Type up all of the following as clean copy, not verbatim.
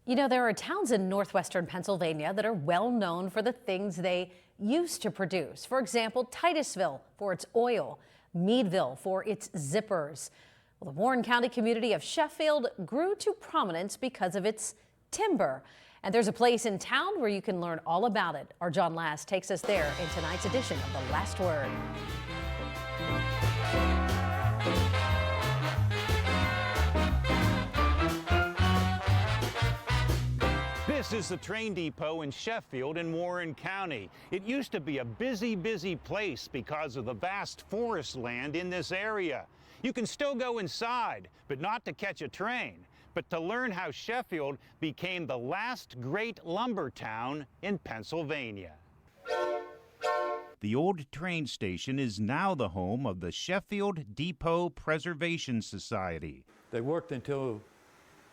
You know, there are towns in northwestern Pennsylvania that are well known for the things they used to produce. For example, Titusville for its oil, Meadville for its zippers. Well, the Warren County community of Sheffield grew to prominence because of its timber. And there's a place in town where you can learn all about it. Our John Last takes us there in tonight's edition of The Last Word. This is the train depot in Sheffield in Warren County. It used to be a busy place because of the vast forest land in this area. You can still go inside, but not to catch a train, but to learn how Sheffield became the last great lumber town in Pennsylvania. The old train station is now the home of the Sheffield Depot Preservation Society. They worked until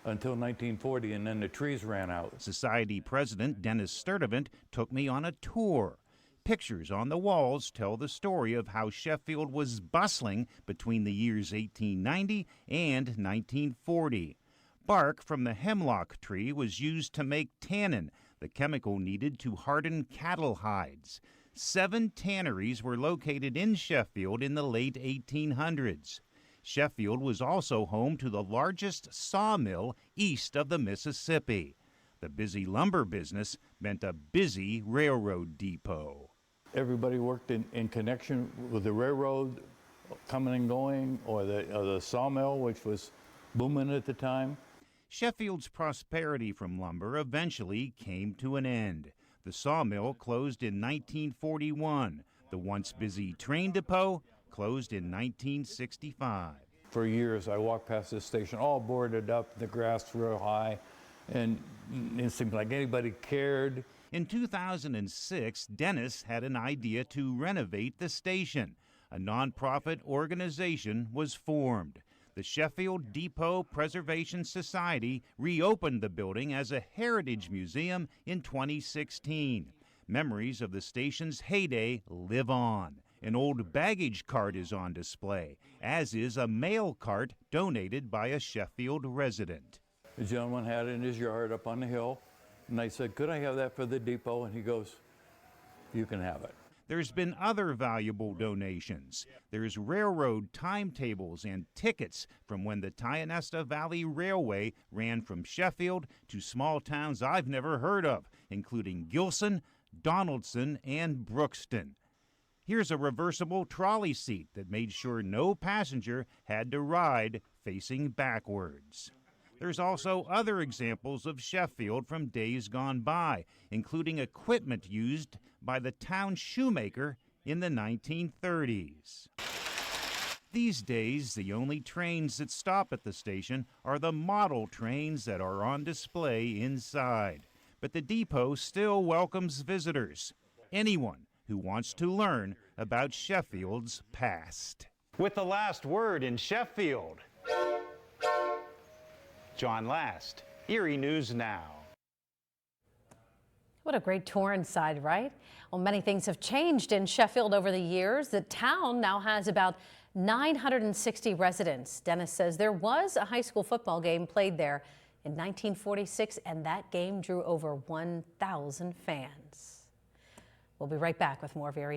1940, and then the trees ran out. Society President Dennis Sturdivant took me on a tour. Pictures on the walls tell the story of how Sheffield was bustling between the years 1890 and 1940. Bark from the hemlock tree was used to make tannin, the chemical needed to harden cattle hides. 7 tanneries were located in Sheffield in the late 1800s. Sheffield was also home to the largest sawmill east of the Mississippi. The busy lumber business meant a busy railroad depot. Everybody worked in connection with the railroad coming and going, or the sawmill, which was booming at the time. Sheffield's prosperity from lumber eventually came to an end. The sawmill closed in 1941. The once busy train depot closed in 1965. For years, I walked past this station, all boarded up, the grass real high, and it seemed like anybody cared. In 2006, Dennis had an idea to renovate the station. A nonprofit organization was formed. The Sheffield Depot Preservation Society reopened the building as a heritage museum in 2016. Memories of the station's heyday live on. An old baggage cart is on display, as is a mail cart donated by a Sheffield resident. The gentleman had it in his yard up on the hill, and I said, could I have that for the depot? And he goes, you can have it. There's been other valuable donations. There's railroad timetables and tickets from when the Tionesta Valley Railway ran from Sheffield to small towns I've never heard of, including Gilson, Donaldson, and Brookston. Here's a reversible trolley seat that made sure no passenger had to ride facing backwards. There's also other examples of Sheffield from days gone by, including equipment used by the town shoemaker in the 1930s. These days, the only trains that stop at the station are the model trains that are on display inside. But the depot still welcomes visitors, anyone who wants to learn about Sheffield's past. With the last word in Sheffield, John Last, Erie News Now. What a great tour inside, right? Well, many things have changed in Sheffield over the years. The town now has about 960 residents. Dennis says there was a high school football game played there in 1946, and that game drew over 1,000 fans. We'll be right back with more of Erie.